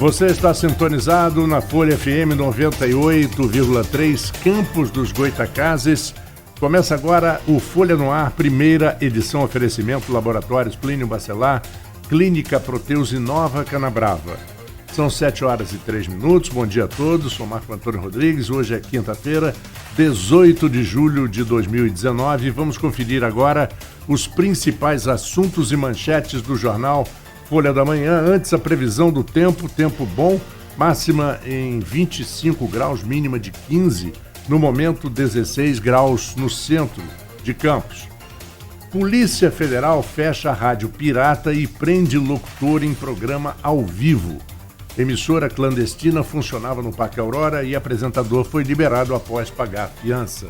Você está sintonizado na Folha FM 98,3, Campos dos Goitacazes. Começa agora o Folha no Ar, primeira edição, oferecimento Laboratórios Plínio Bacelar, Clínica Proteus e Nova Canabrava. São 7h03. Bom dia a todos, sou Marco Antônio Rodrigues. Hoje é quinta-feira, 18 de julho de 2019. Vamos conferir agora os principais assuntos e manchetes do jornal Folha da Manhã. Antes, a previsão do tempo bom, máxima em 25 graus, mínima de 15, no momento 16 graus no centro de Campos. Polícia Federal fecha a rádio pirata e prende locutor em programa ao vivo. Emissora clandestina funcionava no Parque Aurora e apresentador foi liberado após pagar fiança.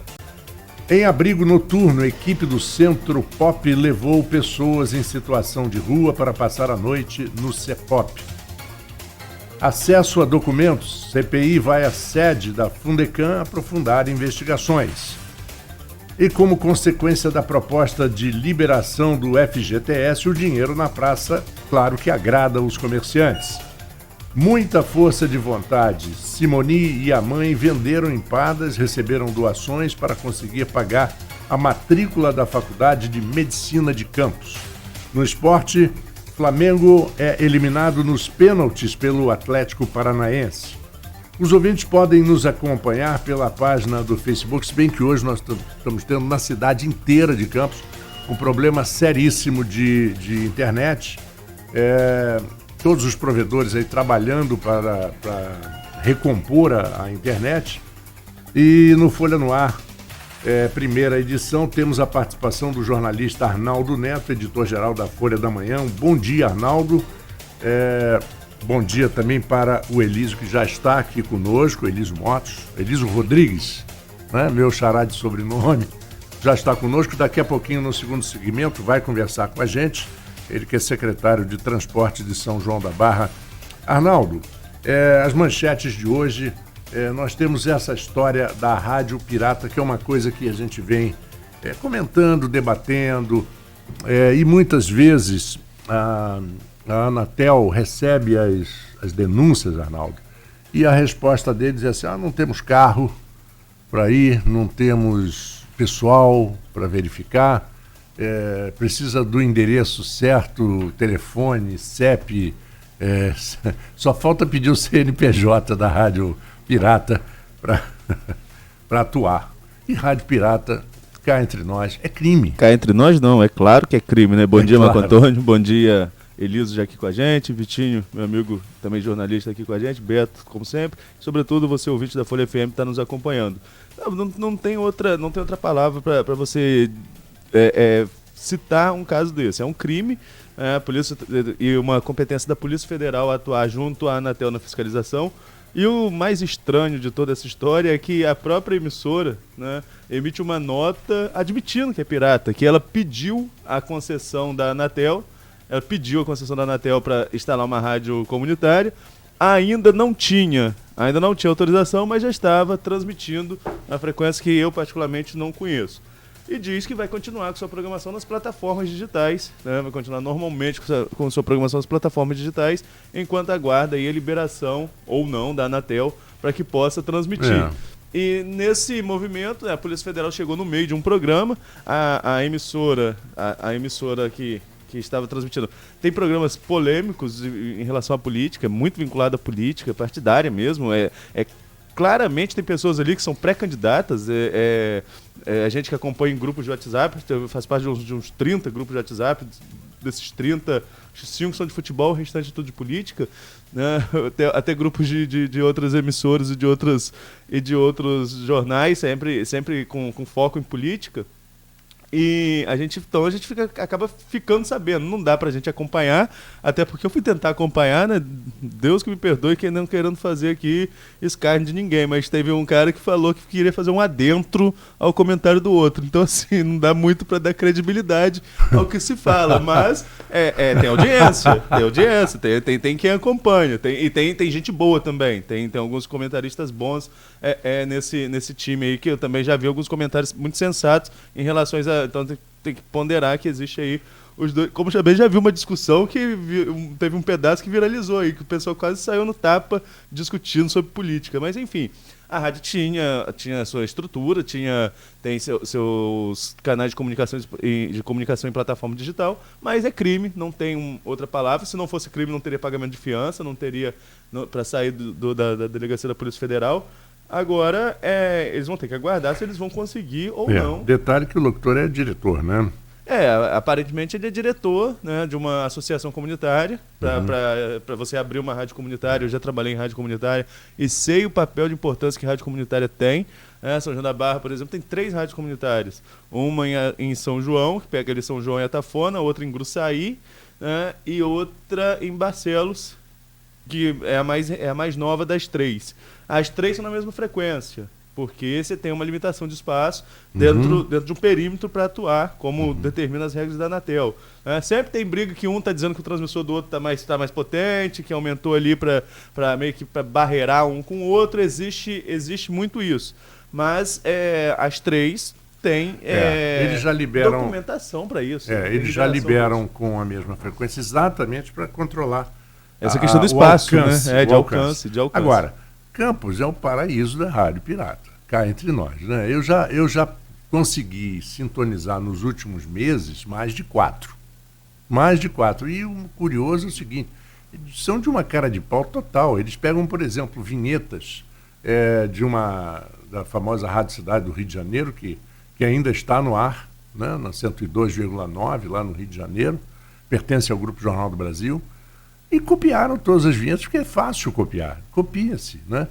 Em abrigo noturno, equipe do Centro Pop levou pessoas em situação de rua para passar a noite no CEPOP. Acesso a documentos. CPI vai à sede da Fundecam aprofundar investigações. E como consequência da proposta de liberação do FGTS, o dinheiro na praça, claro que agrada os comerciantes. Muita força de vontade. Simoni e a mãe venderam empadas, receberam doações para conseguir pagar a matrícula da Faculdade de Medicina de Campos. No esporte, Flamengo é eliminado nos pênaltis pelo Atlético Paranaense. Os ouvintes podem nos acompanhar pela página do Facebook, se bem que hoje nós estamos tendo na cidade inteira de Campos um problema seríssimo de internet. Todos os provedores aí trabalhando para recompor a internet. E no Folha no Ar, primeira edição, temos a participação do jornalista Arnaldo Neto, editor-geral da Folha da Manhã. Um bom dia, Arnaldo. Bom dia também para o Elísio, que já está aqui conosco, Elísio Motos, Elísio Rodrigues, né? Meu xará de sobrenome, já está conosco. Daqui a pouquinho, no segundo segmento, vai conversar com a gente. Ele que é secretário de Transporte de São João da Barra. Arnaldo, as manchetes de hoje, nós temos essa história da rádio pirata, que é uma coisa que a gente vem comentando, debatendo, e muitas vezes a Anatel recebe as denúncias, Arnaldo, e a resposta deles é assim: não temos carro para ir, não temos pessoal para verificar, precisa do endereço certo, telefone, CEP, só falta pedir o CNPJ da rádio pirata para atuar. E rádio pirata, cá entre nós, é crime. Cá entre nós não, é claro que é crime, né? Bom dia, claro. Marco Antônio, bom dia, Elísio já aqui com a gente, Vitinho, meu amigo também jornalista aqui com a gente, Beto, como sempre, sobretudo você, ouvinte da Folha FM, está nos acompanhando. Não tem outra palavra para você citar um caso desse. É um crime, a polícia, e uma competência da Polícia Federal atuar junto à Anatel na fiscalização. E o mais estranho de toda essa história é que a própria emissora, né, emite uma nota admitindo que é pirata, que ela pediu a concessão da Anatel, para instalar uma rádio comunitária, ainda não tinha autorização, mas já estava transmitindo a frequência que eu particularmente não conheço. E diz que vai continuar com sua programação nas plataformas digitais, né? Vai continuar normalmente com sua programação nas plataformas digitais, enquanto aguarda aí a liberação, ou não, da Anatel, para que possa transmitir. E nesse movimento, a Polícia Federal chegou no meio de um programa, a emissora que estava transmitindo tem programas polêmicos em relação à política, muito vinculado à política partidária mesmo, claramente tem pessoas ali que são pré-candidatas, a gente que acompanha em grupos de WhatsApp, faz parte de uns 30 grupos de WhatsApp, desses 30, 5 são de futebol, o restante é tudo de política, né? Até grupos de outras emissoras e de outros jornais, sempre com foco em política. E a gente acaba ficando sabendo, não dá pra gente acompanhar, até porque eu fui tentar acompanhar, né? Deus que me perdoe, que não querendo fazer aqui escárnio de ninguém, mas teve um cara que falou que queria fazer um adentro ao comentário do outro, então assim, não dá muito pra dar credibilidade ao que se fala, mas tem audiência, tem quem acompanha, tem gente boa também, tem alguns comentaristas bons nesse time aí, que eu também já vi alguns comentários muito sensatos em relação a... Então tem que ponderar que existe aí os dois. Como também já vi uma discussão que teve um pedaço que viralizou aí, que o pessoal quase saiu no tapa discutindo sobre política. Mas, enfim, a rádio tinha sua estrutura, tem seus canais de comunicação em plataforma digital, mas é crime, não tem outra palavra. Se não fosse crime, não teria pagamento de fiança, não teria para sair da delegacia da Polícia Federal. Agora, eles vão ter que aguardar se eles vão conseguir ou não. Detalhe que o locutor é diretor, né? Aparentemente ele é diretor, né, de uma associação comunitária. Para você abrir uma rádio comunitária, eu já trabalhei em rádio comunitária e sei o papel de importância que a rádio comunitária tem. São João da Barra, por exemplo, tem 3 rádios comunitárias. Uma em São João, que pega ali São João e Atafona, outra em Gruçaí, né, e outra em Barcelos, que é a mais nova das 3. As 3 são na mesma frequência, porque você tem uma limitação de espaço dentro de um perímetro para atuar, como determina as regras da Anatel. Sempre tem briga que um está dizendo que o transmissor do outro está mais potente, que aumentou ali para meio que para barreirar um com o outro. Existe muito isso. Mas as 3 têm eles já liberam documentação para isso. Eles já liberam com a mesma frequência exatamente para controlar essa questão do espaço, alcance, né? De alcance. Agora, Campos é o paraíso da rádio pirata, cá entre nós, né? Eu já consegui sintonizar nos últimos meses mais de 4. E o curioso é o seguinte, são de uma cara de pau total. Eles pegam, por exemplo, vinhetas da famosa Rádio Cidade do Rio de Janeiro, que ainda está no ar, né? Na 102,9, lá no Rio de Janeiro, pertence ao Grupo Jornal do Brasil, e copiaram todas as vinhetas, porque é fácil copiar, copia-se, né?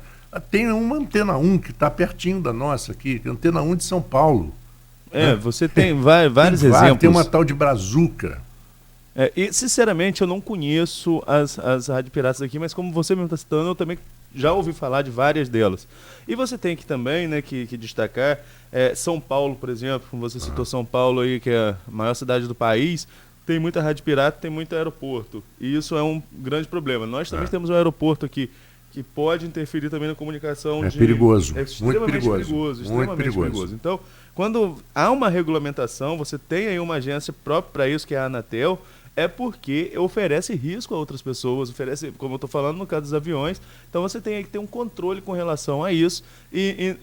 Tem uma Antena 1 que está pertinho da nossa aqui, Antena 1 de São Paulo. Você tem vários exemplos. Tem uma tal de Brazuca. E, sinceramente, eu não conheço as rádios piratas aqui, mas como você mesmo está citando, eu também já ouvi falar de várias delas. E você tem que também, né, que destacar, São Paulo, por exemplo, como você citou São Paulo, aí, que é a maior cidade do país, tem muita rádio pirata, tem muito aeroporto. E isso é um grande problema. Nós também temos um aeroporto aqui que pode interferir também na comunicação. Perigoso. É extremamente perigoso. Então, quando há uma regulamentação, você tem aí uma agência própria para isso, que é a Anatel, é porque oferece risco a outras pessoas, oferece, como eu estou falando no caso dos aviões, então você tem que ter um controle com relação a isso, e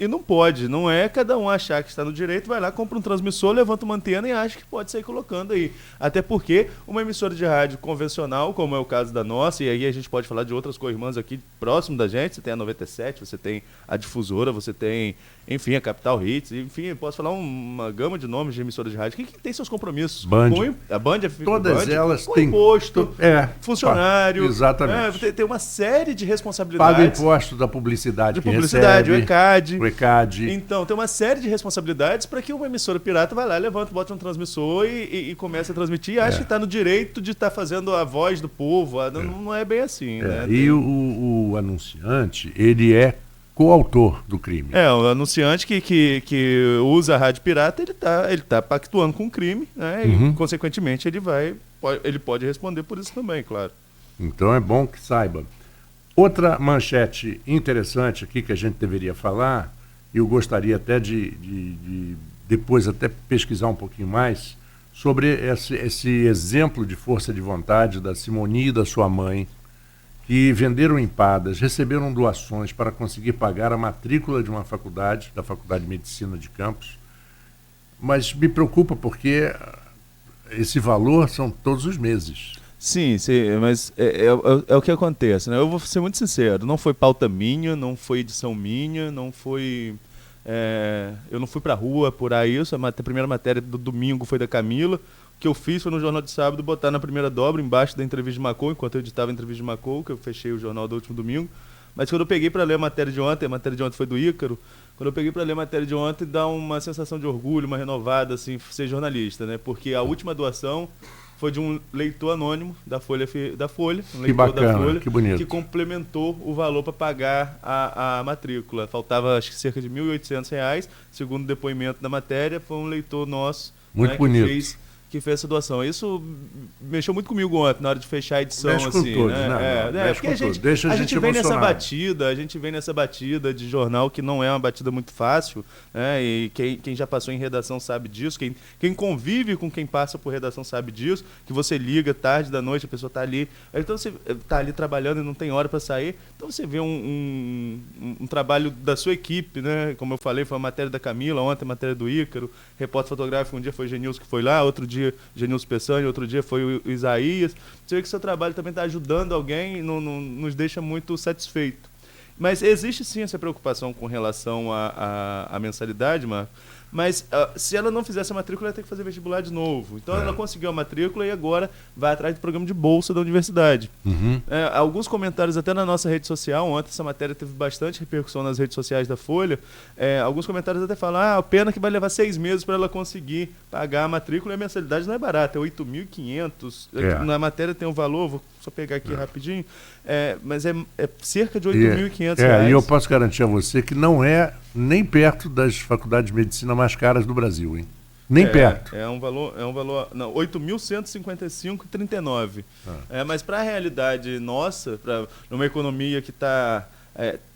não é cada um achar que está no direito, vai lá, compra um transmissor, levanta uma antena e acha que pode sair colocando aí, até porque uma emissora de rádio convencional, como é o caso da nossa, e aí a gente pode falar de outras co-irmãs aqui próximo da gente, você tem a 97, você tem a Difusora, você tem, enfim, a Capital Hits, enfim, eu posso falar uma gama de nomes de emissoras de rádio que tem seus compromissos. A Band, todas elas com têm imposto, funcionário, exatamente. Tem uma série de responsabilidades. Paga imposto da publicidade, recebe, o ECAD. Então, tem uma série de responsabilidades para que uma emissora pirata vai lá, levanta, bota um transmissor e comece a transmitir e acha que está no direito de estar fazendo a voz do povo. Não é bem assim. Né? E o anunciante, ele é coautor do crime. O anunciante que usa a rádio pirata, ele tá pactuando com o crime, né? E, consequentemente, ele pode responder por isso também, claro. Então é bom que saiba. Outra manchete interessante aqui que a gente deveria falar, e eu gostaria até de depois até pesquisar um pouquinho mais, sobre esse exemplo de força de vontade da Simoni e da sua mãe, que venderam empadas, receberam doações para conseguir pagar a matrícula de uma faculdade, da Faculdade de Medicina de Campos. Mas me preocupa porque esse valor são todos os meses. Sim, mas é o que acontece, né? Eu vou ser muito sincero, não foi pauta minha, não foi edição minha, não foi... eu não fui pra rua apurar isso, a primeira matéria do domingo foi da Camila. O que eu fiz foi no Jornal de Sábado botar na primeira dobra, embaixo da entrevista de Macou, enquanto eu editava a entrevista de Macou, que eu fechei o jornal do último domingo. Mas quando eu peguei para ler a matéria de ontem foi do Ícaro, quando eu peguei para ler a matéria de ontem, dá uma sensação de orgulho, uma renovada, assim, ser jornalista, né? Porque a última doação foi de um leitor anônimo da Folha, um leitor da Folha, que bonito, que complementou o valor para pagar a matrícula. Faltava, acho que cerca de R$ 1.800, segundo o depoimento da matéria, foi um leitor nosso, muito bonito, que fez essa doação. Isso mexeu muito comigo ontem, na hora de fechar a edição. Mexe assim, com todos, né? Mexe Porque com todos. Deixa a gente vem nessa emocionado. a gente vem nessa batida de jornal que não é uma batida muito fácil, né? E quem já passou em redação sabe disso, quem convive com quem passa por redação sabe disso, que você liga tarde da noite, a pessoa está ali, então você está ali trabalhando e não tem hora para sair, então você vê um trabalho da sua equipe, né? Como eu falei, foi a matéria da Camila, ontem a matéria do Ícaro, repórter fotográfico, um dia foi Genilson que foi lá, outro dia Genilson Peçanha, outro dia foi o Isaías. Você vê que o seu trabalho também está ajudando alguém e não nos deixa muito satisfeito. Mas existe sim essa preocupação com relação à mensalidade, Marco. Mas se ela não fizesse a matrícula, ela ia ter que fazer vestibular de novo. Então ela conseguiu a matrícula e agora vai atrás do programa de bolsa da universidade. Alguns comentários até na nossa rede social, ontem essa matéria teve bastante repercussão nas redes sociais da Folha, alguns comentários até falam, pena que vai levar 6 meses para ela conseguir pagar a matrícula e a mensalidade não é barata, é 8.500. Na matéria tem um valor, vou só pegar aqui rapidinho, mas é cerca de 8.500 reais. E eu posso garantir a você que não é nem perto das faculdades de medicina mais caras do Brasil, hein? Nem perto. É um valor, não, 8.155,39. Mas para a realidade nossa, numa economia que está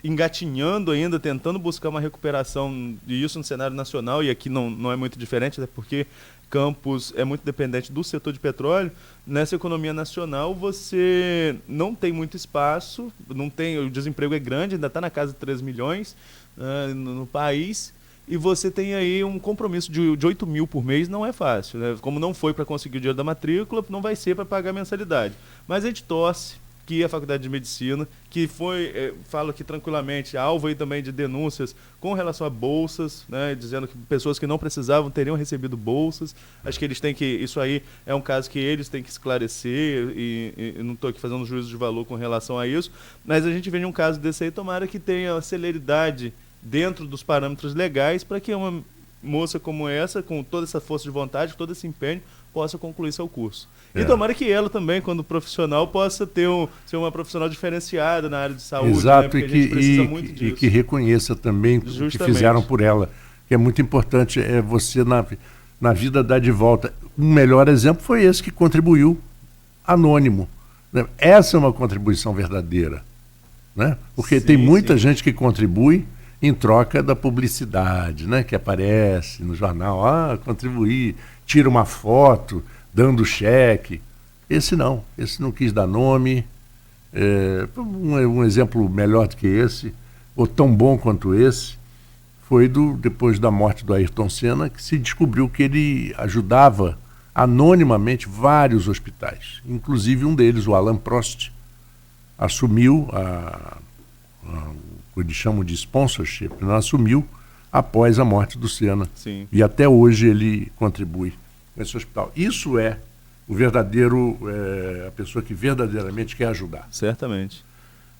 engatinhando ainda, tentando buscar uma recuperação, e isso no cenário nacional, e aqui não é muito diferente, até porque Campos é muito dependente do setor de petróleo. Nessa economia nacional você não tem muito espaço, o desemprego é grande, ainda está na casa de 3 milhões no país, e você tem aí um compromisso de 8 mil por mês, não é fácil, né? Como não foi para conseguir o dinheiro da matrícula, não vai ser para pagar a mensalidade. Mas a gente torce que a Faculdade de Medicina, que foi, falo aqui tranquilamente, alvo aí também de denúncias com relação a bolsas, né, dizendo que pessoas que não precisavam teriam recebido bolsas. Acho que eles têm que, isso aí é um caso que eles têm que esclarecer, e não estou aqui fazendo juízo de valor com relação a isso, mas a gente vê um caso desse aí, tomara que tenha celeridade dentro dos parâmetros legais para que uma moça como essa, com toda essa força de vontade, todo esse empenho, possa concluir seu curso. E tomara que ela também, quando profissional, possa ser uma profissional diferenciada na área de saúde. Exato, né? Porque a gente precisa muito disso. E que reconheça também o que fizeram por ela. Que é muito importante você, na vida, dar de volta. O melhor exemplo foi esse que contribuiu anônimo. Né? Essa é uma contribuição verdadeira. Né? Porque tem muita gente que contribui em troca da publicidade, né? Que aparece no jornal, contribuir, tira uma foto dando cheque. Esse não quis dar nome. Um exemplo melhor do que esse, ou tão bom quanto esse, foi depois da morte do Ayrton Senna, que se descobriu que ele ajudava anonimamente vários hospitais, inclusive um deles, o Alan Prost, assumiu o que eles chamam de sponsorship, não assumiu após a morte do Senna. Sim. E até hoje ele contribui nesse hospital. Isso é o verdadeiro, a pessoa que verdadeiramente quer ajudar. Certamente.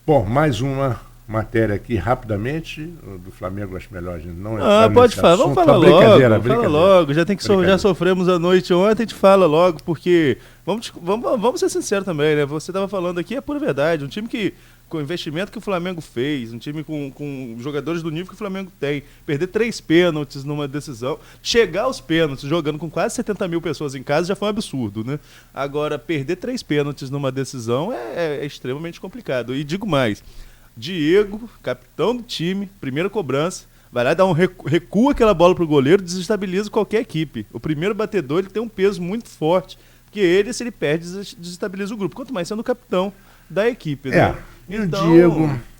Bom, mais uma matéria aqui rapidamente, do Flamengo, acho melhor a gente não pode falar, vamos falar logo, fala logo, já sofremos a noite ontem, a gente fala logo, porque vamos ser sinceros também, né? Você estava falando aqui, é pura verdade, um time que, com o investimento que o Flamengo fez, um time com jogadores do nível que o Flamengo tem, perder 3 pênaltis numa decisão, chegar aos pênaltis jogando com quase 70 mil pessoas em casa já foi um absurdo, né? Agora, perder 3 pênaltis numa decisão é extremamente complicado. E digo mais, Diego, capitão do time, primeira cobrança, vai lá dar recua aquela bola pro goleiro, desestabiliza qualquer equipe. O primeiro batedor, ele tem um peso muito forte, porque se ele perde, desestabiliza o grupo, quanto mais sendo o capitão da equipe, né?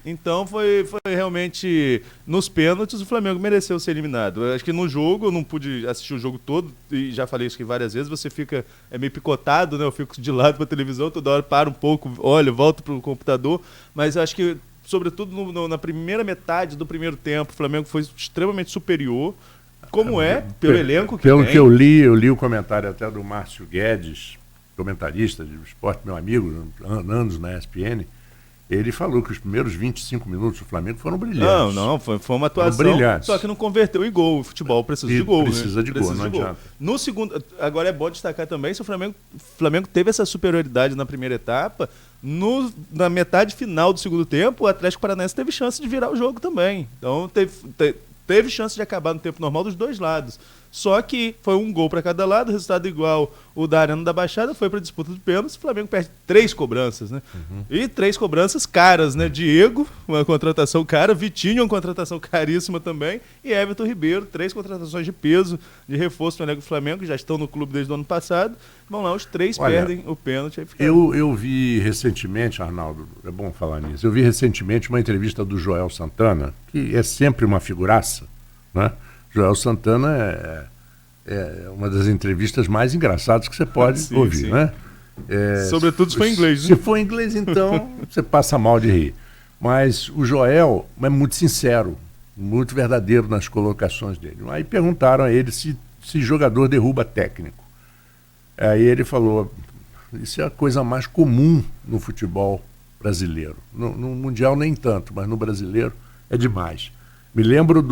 Então foi realmente, nos pênaltis, o Flamengo mereceu ser eliminado. Eu acho que no jogo, eu não pude assistir o jogo todo, e já falei isso aqui várias vezes, você fica meio picotado, né? Eu fico de lado pra televisão, toda hora para um pouco, olha, volto pro computador, mas eu acho que, sobretudo na primeira metade do primeiro tempo, o Flamengo foi extremamente superior, como pelo elenco que pelo tem. Que eu li o comentário até do Márcio Guedes, comentarista de esporte, meu amigo, anos na ESPN, ele falou que os primeiros 25 minutos do Flamengo foram brilhantes. Foi uma atuação, só que não converteu em gol. O futebol precisa de gol, precisa, né? Precisa de gol, não adianta. No segundo, agora é bom destacar também, se o Flamengo teve essa superioridade na primeira etapa, na metade final do segundo tempo, o Atlético Paranaense teve chance de virar o jogo também. Então teve chance de acabar no tempo normal dos dois lados. Só que foi um gol para cada lado, resultado igual o da Arena da Baixada, foi para disputa de pênaltis, o Flamengo perde 3 cobranças, né? E 3 cobranças caras, né? Diego, uma contratação cara, Vitinho, uma contratação caríssima também, e Everton Ribeiro, 3 contratações de peso, de reforço no elenco do Flamengo, que já estão no clube desde o ano passado. Vão lá, os 3 perdem o pênalti. Aí fica... eu vi recentemente, Arnaldo, é bom falar nisso, eu vi recentemente uma entrevista do Joel Santana, que é sempre uma figuraça, né? Joel Santana é uma das entrevistas mais engraçadas que você pode ouvir, né? Sobretudo se for em inglês, né? Se for em inglês, então, você passa mal de rir. Mas o Joel é muito sincero, muito verdadeiro nas colocações dele. Aí perguntaram a ele se jogador derruba técnico. Aí ele falou, isso é a coisa mais comum no futebol brasileiro. No Mundial nem tanto, mas no brasileiro é demais. Me lembro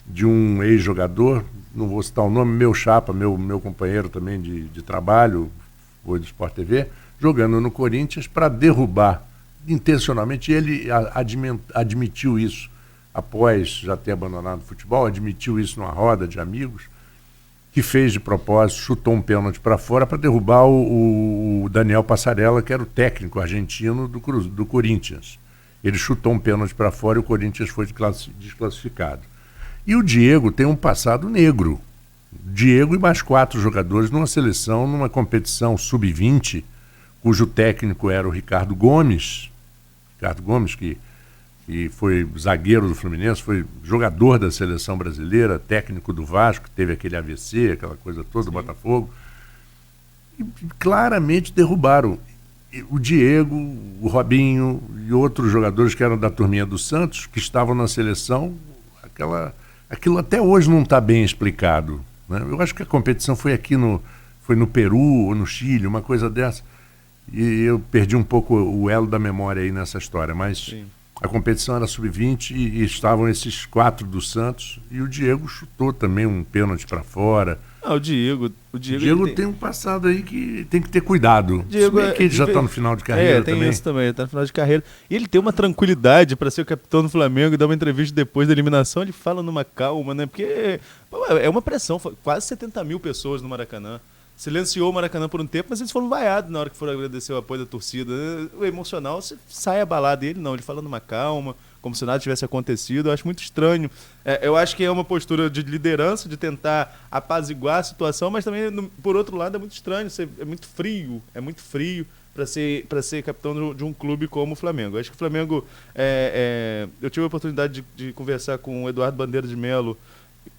de um ex-jogador, não vou citar o nome, meu chapa, meu companheiro também de trabalho, foi do Sport TV, jogando no Corinthians para derrubar intencionalmente. Ele admitiu isso após já ter abandonado o futebol, admitiu isso numa roda de amigos, que fez de propósito, chutou um pênalti para fora para derrubar o Daniel Passarella, que era o técnico argentino do Corinthians. Ele chutou um pênalti para fora e o Corinthians foi desclassificado. E o Diego tem um passado negro. Diego e mais 4 jogadores numa seleção, numa competição sub-20, cujo técnico era o Ricardo Gomes. Ricardo Gomes, que foi zagueiro do Fluminense, foi jogador da seleção brasileira, técnico do Vasco, teve aquele AVC, aquela coisa toda, do Botafogo. E claramente derrubaram o Diego, o Robinho e outros jogadores que eram da turminha do Santos, que estavam na seleção. Aquilo até hoje não está bem explicado, né? Eu acho que a competição foi no Peru ou no Chile, uma coisa dessa. E eu perdi um pouco o elo da memória aí nessa história, mas sim, a competição era sub-20 e estavam esses 4 do Santos e o Diego chutou também um pênalti para fora. O Diego tem um passado aí que tem que ter cuidado. Diego que ele já está no final de carreira tem também. Isso também, está no final de carreira. E ele tem uma tranquilidade para ser o capitão do Flamengo e dar uma entrevista depois da eliminação. Ele fala numa calma, né? Porque é uma pressão. Quase 70 mil pessoas no Maracanã. Silenciou o Maracanã por um tempo, mas eles foram vaiados na hora que foram agradecer o apoio da torcida. O emocional sai abalado. Ele não, ele fala numa calma, como se nada tivesse acontecido. Eu acho muito estranho. Eu acho que é uma postura de liderança, de tentar apaziguar a situação, mas também, por outro lado, é muito estranho. É muito frio para ser capitão de um clube como o Flamengo. Eu acho que o Flamengo... eu tive a oportunidade de conversar com o Eduardo Bandeira de Melo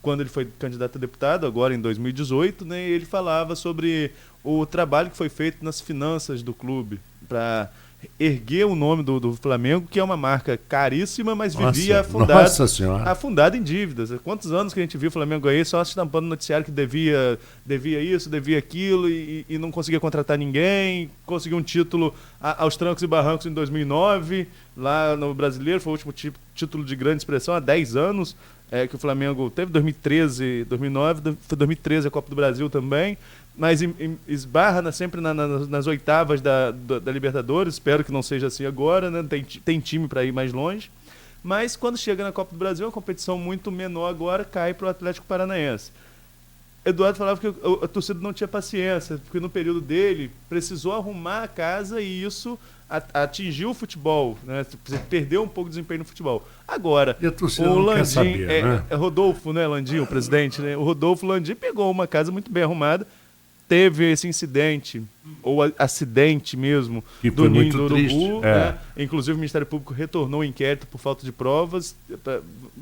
quando ele foi candidato a deputado, agora em 2018, né, e ele falava sobre o trabalho que foi feito nas finanças do clube para erguer o nome do Flamengo, que é uma marca caríssima, mas vivia afundada em dívidas. Há quantos anos que a gente viu o Flamengo aí só estampando no noticiário que devia isso, devia aquilo e não conseguia contratar ninguém, conseguiu um título aos trancos e barrancos em 2009, lá no Brasileiro, foi o último título de grande expressão há 10 anos, que o Flamengo teve 2013, 2009, foi 2013 a Copa do Brasil também, mas esbarra sempre nas oitavas da Libertadores. Espero que não seja assim agora, né? Tem time para ir mais longe, mas quando chega na Copa do Brasil, é uma competição muito menor agora, cai para o Atlético Paranaense. Eduardo falava que a torcida não tinha paciência, porque no período dele precisou arrumar a casa e isso atingiu o futebol, né? Você perdeu um pouco de desempenho no futebol. Agora, o Landim, Rodolfo, né, Landim, o presidente, né? O Rodolfo Landim pegou uma casa muito bem arrumada, teve esse incidente, ou acidente mesmo, do Ninho do Urubu, né? Inclusive o Ministério Público retornou o inquérito por falta de provas,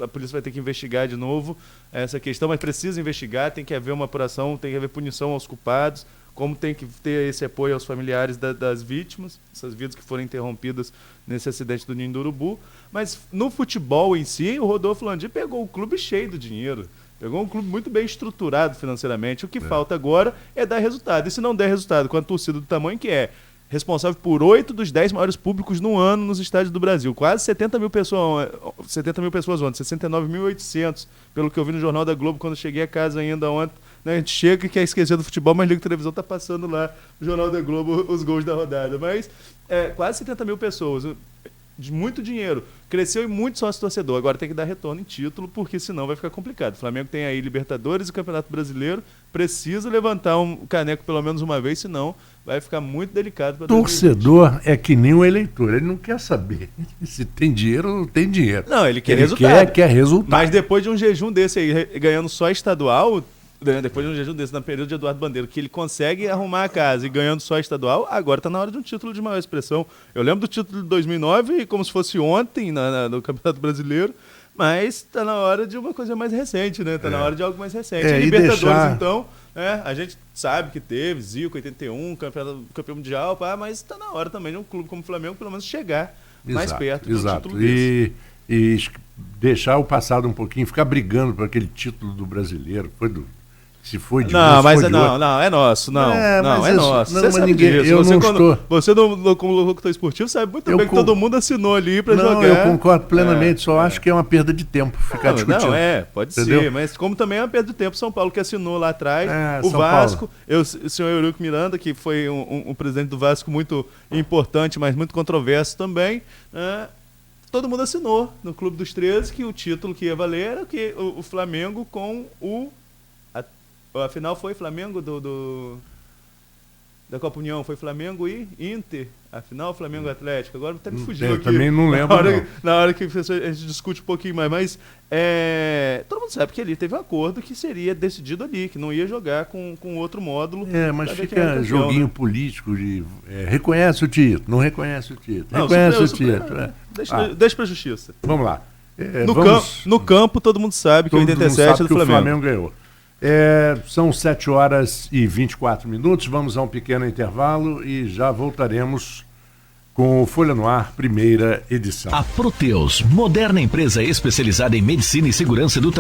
a polícia vai ter que investigar de novo essa questão, mas precisa investigar, tem que haver uma apuração, tem que haver punição aos culpados, como tem que ter esse apoio aos familiares das vítimas, essas vidas que foram interrompidas nesse acidente do Ninho do Urubu. Mas no futebol em si, o Rodolfo Landim pegou um clube cheio de dinheiro, pegou um clube muito bem estruturado financeiramente. O que falta agora é dar resultado. E se não der resultado com a torcida do tamanho que é, responsável por 8 dos 10 maiores públicos no ano nos estádios do Brasil. Quase 70 mil pessoas ontem, 69.800, pelo que eu vi no Jornal da Globo quando cheguei a casa ainda ontem. Né, a gente chega e quer esquecer do futebol, mas liga a televisão, tá passando lá no Jornal da Globo os gols da rodada. Mas quase 70 mil pessoas. de muito dinheiro, cresceu em muito sócio-torcedor, agora tem que dar retorno em título, porque senão vai ficar complicado. O Flamengo tem aí Libertadores e Campeonato Brasileiro, precisa levantar um caneco pelo menos uma vez, senão vai ficar muito delicado para torcedor é que nem um eleitor, ele não quer saber se tem dinheiro ou não tem dinheiro. Não, ele quer resultado. Quer resultado. Mas depois de um jejum desse aí, ganhando só estadual, depois de um jejum desse, no período de Eduardo Bandeira, que ele consegue arrumar a casa e ganhando só estadual, agora está na hora de um título de maior expressão. Eu lembro do título de 2009 como se fosse ontem no Campeonato Brasileiro, mas está na hora de uma coisa mais recente, né? Está na hora de algo mais recente. E Libertadores, então, a gente sabe que teve Zico, 81, campeão mundial, mas está na hora também de um clube como o Flamengo, pelo menos, chegar mais perto de um título desse. E deixar o passado um pouquinho, ficar brigando por aquele título do brasileiro, se foi de não, um, mas foi de outro. Não, é nosso, não é nosso. Não, mas ninguém, disso. Você como locutor esportivo sabe muito bem que todo mundo assinou ali para jogar. Eu concordo plenamente, só acho que é uma perda de tempo ficar discutindo. Não, pode ser, mas como também é uma perda de tempo, São Paulo que assinou lá atrás, o São Vasco, o senhor Eurico Miranda, que foi um presidente do Vasco muito importante, mas muito controverso também, todo mundo assinou no Clube dos 13 que o título que ia valer era que o Flamengo com a final foi Flamengo da Copa União, foi Flamengo e Inter. A final, Flamengo Atlético. Agora até me fugiu aqui. Também não lembro. Na hora que a gente discute um pouquinho mais. Mas todo mundo sabe que ali teve um acordo que seria decidido ali, que não ia jogar com outro módulo. Mas fica joguinho político de reconhece o título, não reconhece o título. Deixa pra justiça. Vamos lá. No campo, todo mundo sabe que 87 é do Flamengo. O Flamengo ganhou. São 7h24. Vamos a um pequeno intervalo e já voltaremos com o Folha no Ar, primeira edição. A Proteus, moderna empresa especializada em medicina e segurança do